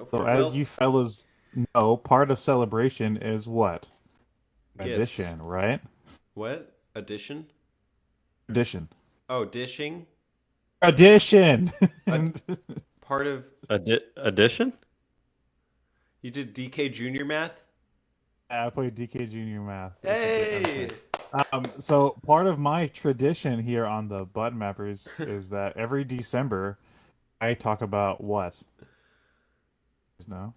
Go So for it. as Well, you fellas know, part of celebration is what? gifts. Addition, right? What? Addition? Addition. Oh, dishing? Addition. A And part of. Addition? You did DK Junior math? I played DK Junior Math. It's a good Hey! okay. So part of my tradition here on the Button Mappers is that every December I talk about what? No.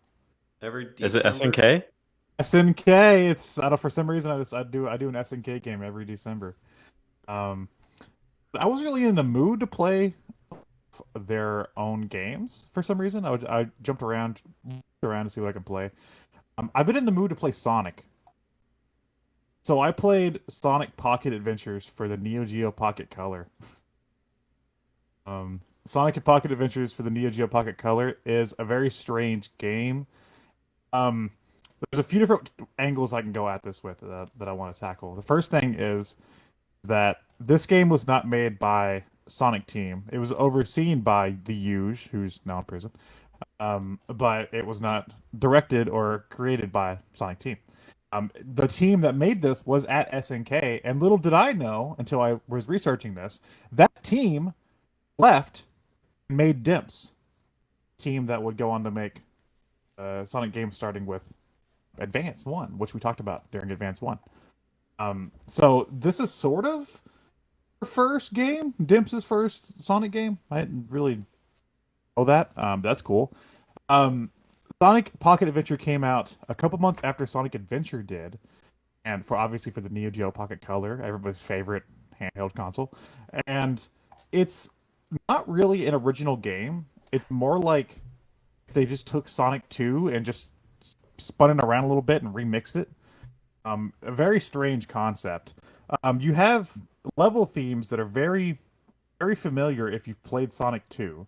Every Is it December? SNK? SNK. It's I don't for some reason I do an SNK game every December. Um, I wasn't really in the mood to play their own games for some reason. I jumped around to see what I can play. I've been in the mood to play Sonic. So I played Sonic Pocket Adventures for the Neo Geo Pocket Color. Sonic and Pocket Adventures for the Neo Geo Pocket Color is a very strange game. Um, there's a few different angles I can go at this with that I want to tackle. The first thing is that this game was not made by Sonic Team. It was overseen by the Huge, who's now in prison. But it was not directed or created by Sonic Team. The team that made this was at SNK, and little did I know until I was researching this, that team left and made Dimps, team that would go on to make Sonic games starting with Advance 1, which we talked about during Advance 1. So this is sort of her first game, Dimps' first Sonic game. I didn't really know that. That's cool. Um, Sonic Pocket Adventure came out a couple months after Sonic Adventure did, and for obviously for the Neo Geo Pocket Color, everybody's favorite handheld console. And it's not really an original game. It's more like they just took Sonic 2 and just spun it around a little bit and remixed it. A very strange concept. You have level themes that are very, very familiar if you've played Sonic 2.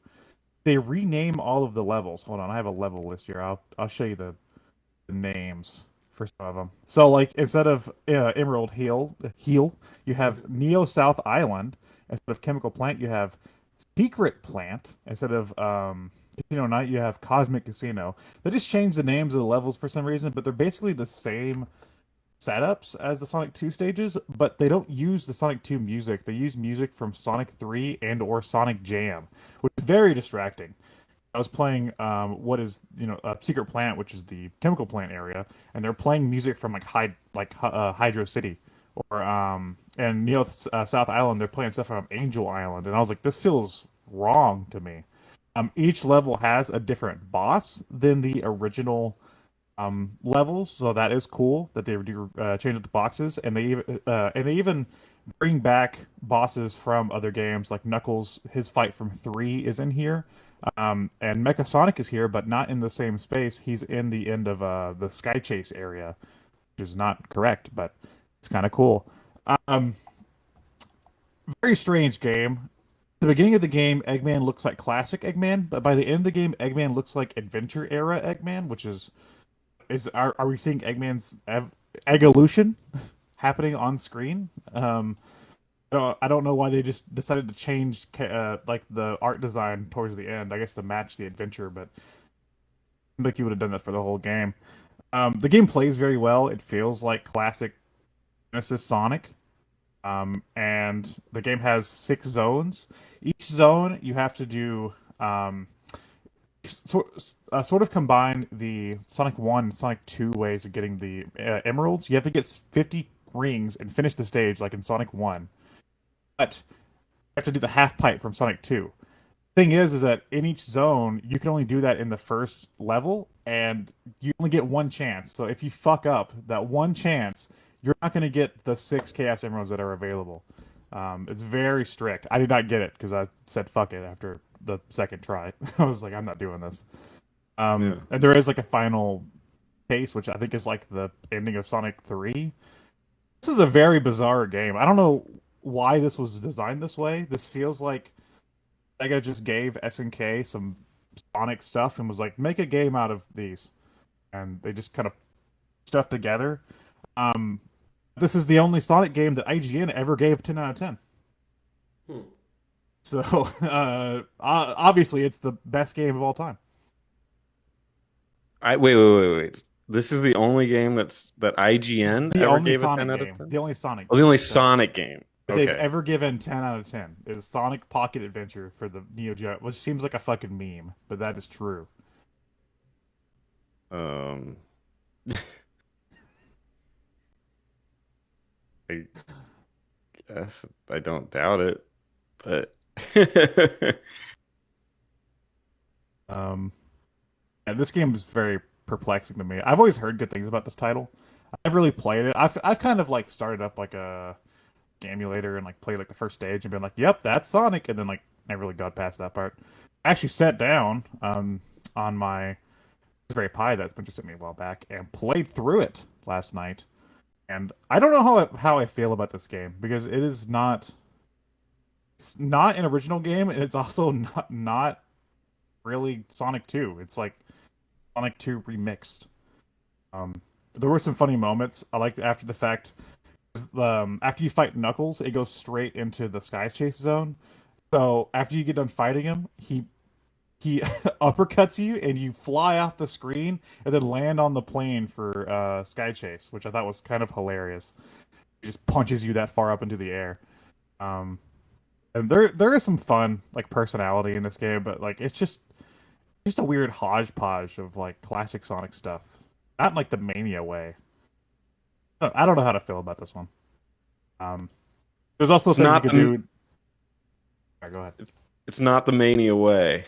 They rename all of the levels. Hold on, I have a level list here. I'll show you the names for some of them. So like instead of Emerald Heel, you have Neo South Island. Instead of Chemical Plant, you have Secret Plant. Instead of Casino Night, you have Cosmic Casino. They just changed the names of the levels for some reason, but they're basically the same setups as the Sonic 2 stages, but they don't use the Sonic 2 music. They use music from Sonic 3 and or Sonic Jam, which is very distracting. I was playing what is Secret Plant, which is the chemical plant area, and they're playing music from Hydro City, or and South Island they're playing stuff from Angel Island, and I was like, this feels wrong to me. Each level has a different boss than the original levels, so that is cool that they do change up the boxes, and they even bring back bosses from other games like Knuckles. His fight from 3 is in here, and Mecha Sonic is here, but not in the same space. He's in the end of the Sky Chase area, which is not correct, but it's kind of cool. Um, Very strange game. The beginning of the game, Eggman looks like classic Eggman, but by the end of the game, Eggman looks like adventure era Eggman, which is are we seeing Eggman's evolution happening on screen? I don't know why they just decided to change like the art design towards the end. I guess to match the adventure, but like you would have done that for the whole game. The game plays very well. It feels like classic Genesis Sonic. And the game has 6 zones. Each zone you have to do sort of combine the Sonic 1 and Sonic 2 ways of getting the emeralds. You have to get 50 rings and finish the stage like in Sonic 1. But you have to do the half pipe from Sonic 2. Thing is that in each zone, you can only do that in the first level, and you only get one chance. So if you fuck up that one chance, you're not going to get the 6 Chaos Emeralds that are available. It's very strict. I did not get it because I said fuck it after the second try. I was like, I'm not doing this. Yeah. And there is like a final case, which I think is like the ending of Sonic 3. This is a very bizarre game. I don't know why this was designed this way. This feels like Sega just gave SNK some Sonic stuff and was like, make a game out of these. And they just kind of stuff together. Um, this is the only Sonic game that IGN ever gave 10 out of 10. Hmm. So, obviously, it's the best game of all time. Wait. This is the only game that IGN The ever only gave a Sonic 10 out of game. 10? The only Sonic Oh, the game only Sonic game. that they've Okay. ever given 10 out of 10 is Sonic Pocket Adventure for the Neo Geo, which seems like a fucking meme, but that is true. Um, I guess I don't doubt it, but Um, and this game is very perplexing to me. I've always heard good things about this title. I've really played it. I've kind of like started up like a emulator and like played like the first stage and been like, "Yep, that's Sonic," and then like never really got past that part. I actually sat down on my Raspberry Pi that's been just at me a while back and played through it last night. And I don't know how I feel about this game because it's not an original game and it's also not really Sonic 2. It's like Sonic 2 remixed. Um, there were some funny moments. I like after the fact. After you fight Knuckles, it goes straight into the Sky Chase zone. So after you get done fighting him, he uppercuts you and you fly off the screen and then land on the plane for Sky Chase, which I thought was kind of hilarious. He just punches you that far up into the air. Um, and there is some fun like personality in this game, but like it's just a weird hodgepodge of like classic Sonic stuff. Not in like the Mania way. I don't know how to feel about this one. Um, there's also it's things you not could the do. Alright, go ahead. it's not the Mania way.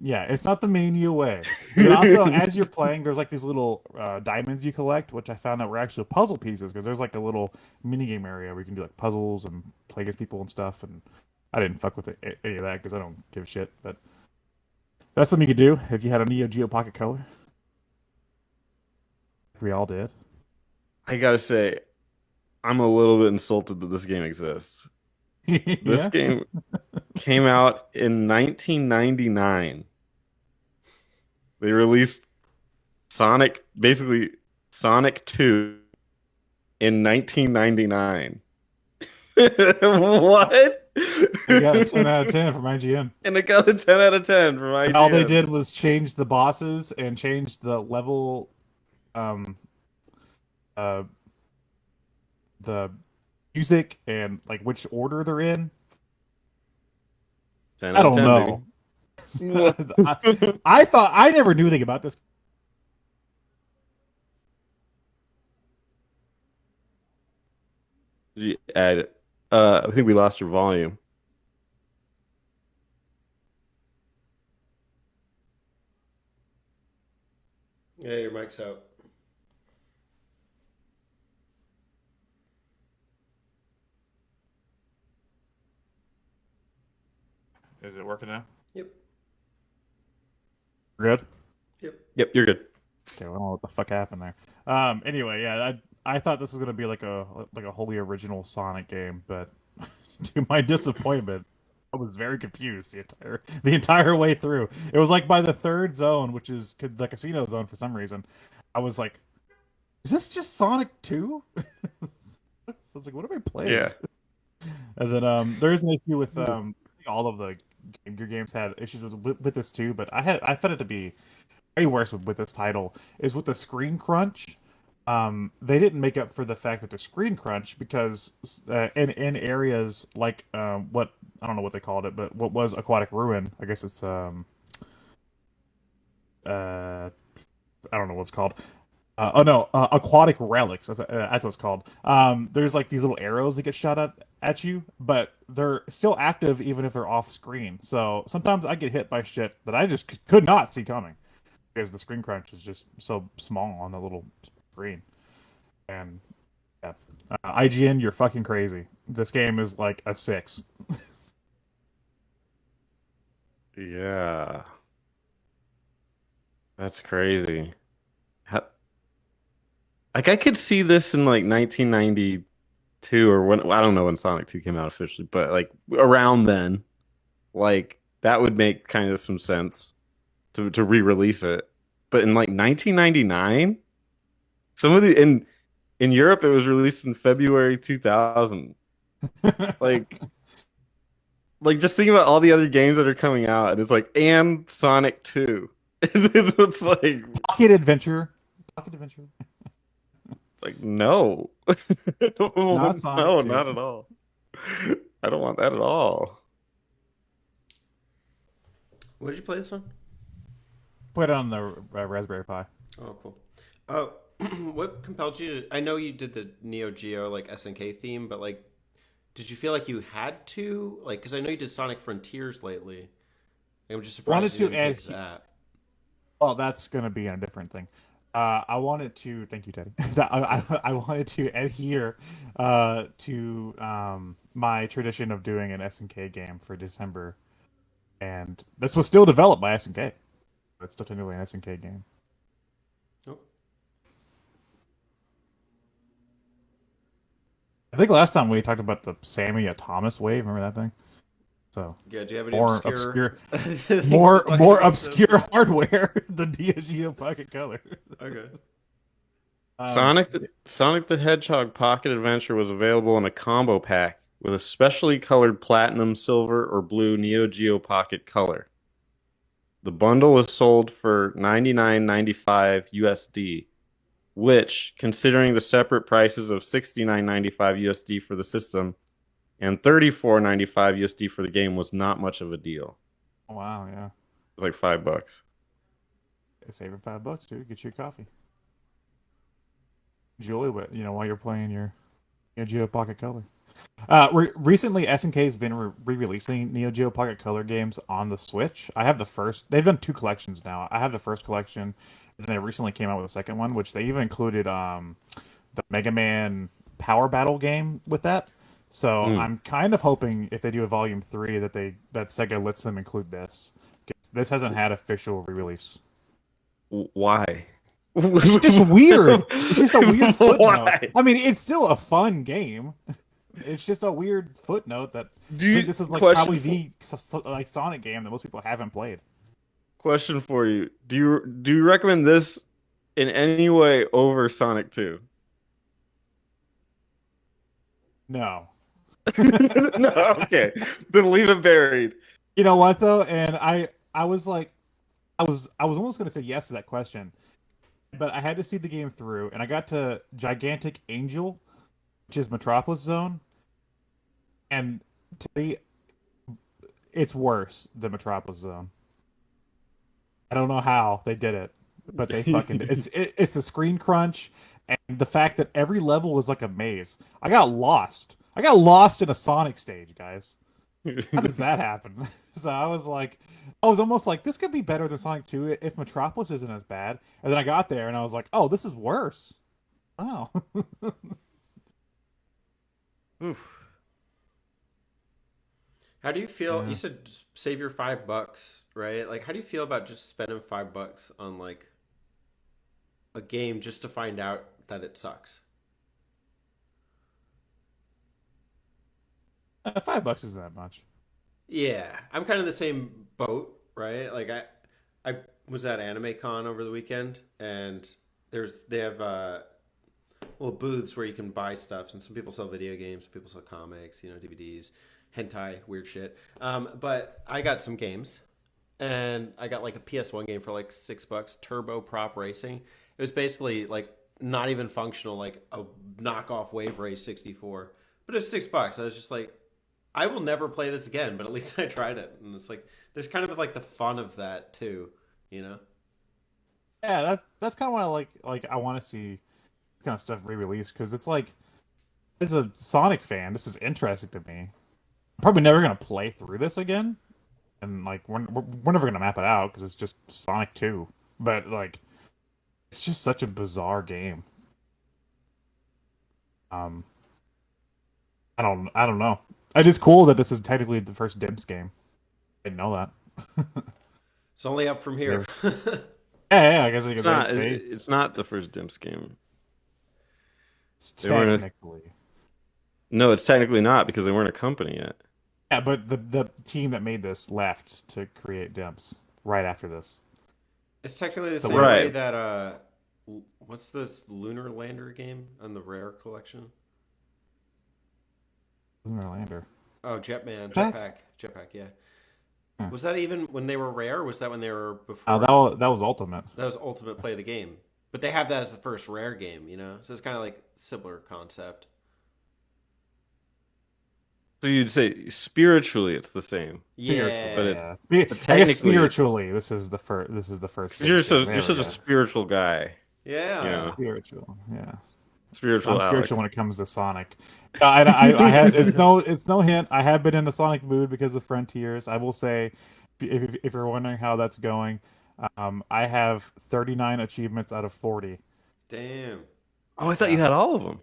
Yeah, it's not the Mania way. But also, as you're playing, there's like these little diamonds you collect, which I found out were actually puzzle pieces because there's like a little minigame area where you can do like puzzles and play against people and stuff. And I didn't fuck with any of that because I don't give a shit. But that's something you could do if you had a Neo Geo Pocket Color. We all did. I gotta say, I'm a little bit insulted that this game exists. This Yeah. game came out in 1999. They released Sonic 2 in 1999. What? We got a 10 out of 10 from IGN. And it got a 10 out of 10 from And all they IGN. did was change the bosses and change the level, um, uh, the music and like which order they're in. 10 I out of don't 10, know. baby. I thought I never knew anything about this. You add, I think we lost your volume. Yeah, your mic's out. Is it working now? Yep. Good. Yep. Yep, you're good. Okay, well, I don't know what the fuck happened there. Anyway, yeah, I thought this was gonna be like a wholly original Sonic game, but to my disappointment, I was very confused the entire way through. It was like by the third zone, which is the casino zone for some reason. I was like, "Is this just Sonic 2?" I was like, "What am I playing?" Yeah. And then there is an issue with all of the Game Gear games had issues with this too, but I found it to be way worse with this title is with the screen crunch. They didn't make up for the fact that the screen crunch because in areas like what I don't know what they called it, but what was Aquatic Ruin, I guess it's I don't know what it's called. Oh no, aquatic relics. That's what it's called. There's like these little arrows that get shot at you, but they're still active even if they're off screen. So sometimes I get hit by shit that I just could not see coming because the screen crunch is just so small on the little screen. And yeah, IGN, you're fucking crazy. This game is like a 6. Yeah. That's crazy. Like I could see this in like 1992 or when I don't know when Sonic 2 came out officially, but like around then, like that would make kind of some sense to re-release it. But in like 1999, some of the in Europe it was released in February 2000. Like like just think about all the other games that are coming out and it's like and Sonic 2. It's like Pocket Adventure. Pocket Adventure. Like, no. Not Sonic No, 2. not at all. I don't want that at all. What did you play this one? Put it on the Raspberry Pi. Oh, cool. Oh, what compelled you to? I know you did the Neo Geo like SNK theme, but like, did you feel like you had to? Like, because I know you did Sonic Frontiers lately. I'm just Wanted surprised you to didn't add. pick that. Well, that's going to be a different thing. I wanted to thank you, Teddy. I wanted to adhere to my tradition of doing an SNK game for December, and this was still developed by SNK. It's still technically an SNK game. Oh, I think last time we talked about the Sammy Thomas wave. Remember that thing? So yeah. Do you have any more obscure, obscure, things more to talk more about obscure hardware than Neo Geo Pocket Color. Okay. Sonic the Hedgehog Pocket Adventure was available in a combo pack with a specially colored platinum, silver, or blue Neo Geo Pocket Color. The bundle was sold for $99.95 USD, which, considering the separate prices of $69.95 USD for the system and $34.95 USD for the game, was not much of a deal. Wow, yeah. It was like $5. Saving $5, dude. Get you a coffee. Julie, but while you're playing your Neo Geo Pocket Color. Recently, SNK has been re-releasing Neo Geo Pocket Color games on the Switch. I have the first. They've done two collections now. I have the first collection, and they recently came out with a second one, which they even included the Mega Man Power Battle game with that. So I'm kind of hoping if they do a Volume 3 that Sega lets them include this. This hasn't had official re-release. Why? It's just weird. It's just a weird footnote. Why? I mean, it's still a fun game. It's just a weird footnote that I think this is like probably the like Sonic game that most people haven't played. Question for you: Do you recommend this in any way over Sonic 2? No. No, okay. Then leave it buried. You know what though? And I was like, I was almost gonna say yes to that question, but I had to see the game through, and I got to Gigantic Angel, which is Metropolis Zone, and to me, it's worse than Metropolis Zone. I don't know how they did it, but they fucking did. It's a screen crunch, and the fact that every level is like a maze. I got lost. I got lost in a Sonic stage, guys. How does that happen? So I was almost like, this could be better than Sonic 2 if Metropolis isn't as bad. And then I got there and I was like, oh, this is worse. Wow. Oof. How do you feel? Yeah. You said save your $5, right? Like, how do you feel about just spending $5 on like a game just to find out that it sucks? $5 isn't that much. Yeah, I'm kind of the same boat, right? Like I was at AnimeCon over the weekend, and they have little booths where you can buy stuff, and some people sell video games, some people sell comics, DVDs, hentai, weird shit. But I got some games, and I got like a PS1 game for like $6, Turbo Prop Racing. It was basically like not even functional, like a knockoff Wave Race 64, but it was $6. I was just like, I will never play this again, but at least I tried it. And it's like, there's kind of like the fun of that too, Yeah, that's kind of why I like I want to see this kind of stuff re-released, because it's like, as a Sonic fan, this is interesting to me. I'm probably never gonna play through this again, and like we're never gonna map it out because it's just Sonic 2. But like, it's just such a bizarre game. Um, I don't know. It is cool that this is technically the first Dimps game. I didn't know that. It's only up from here. Yeah, I guess It's not. It's not the first Dimps game. It's They weren't technically. No, it's technically not because they weren't a company yet. Yeah, but the team that made this left to create Dimps right after this. It's technically the So same right. way that what's this Lunar Lander game on the Rare collection? Lunar Lander. Oh, Jetman, Jetpack? Jetpack, yeah. Was that even when they were rare? Or was that when they were before? That was Ultimate. That was Ultimate Play of the Game. But they have that as the first rare game, you know? So it's kind of like similar concept. So you'd say spiritually it's the same. Yeah. But Yeah. but I guess technically- spiritually, this is the first. This is the first. 'Cause you're There we such a go. spiritual guy. Yeah. Yeah. Spiritual. Yeah. Spiritual I'm Alex. spiritual when it comes to Sonic. I had it's no hint. I have been in the Sonic mood because of Frontiers. I will say, if you're wondering how that's going, I have 39 achievements out of 40. Damn. Oh, I thought you had all of them.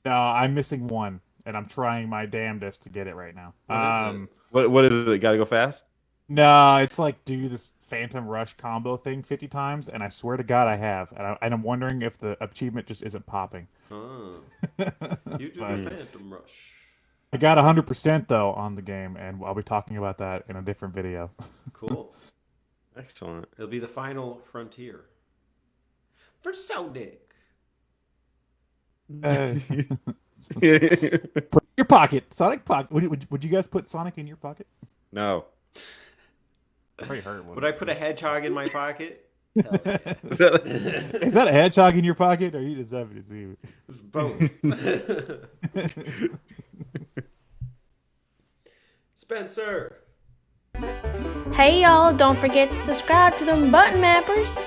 No, I'm missing one, and I'm trying my damnedest to get it right now. What is it? What is it? Got to go fast? No, it's like do this Phantom Rush combo thing 50 times, and I swear to God I have, and I'm wondering if the achievement just isn't popping. Oh. You do But- the Phantom Rush. I got 100% though on the game, and I'll be talking about that in a different video. Cool. Excellent. It'll be the final frontier. For Sonic. Put it in your pocket, Sonic pocket. Would you guys put Sonic in your pocket? No. Probably hurt. Would I put a hedgehog in my pocket? Hell yeah. Is that Is that a hedgehog in your pocket, or are you just having to see? It's both. Spencer. Hey y'all, don't forget to subscribe to them button mappers.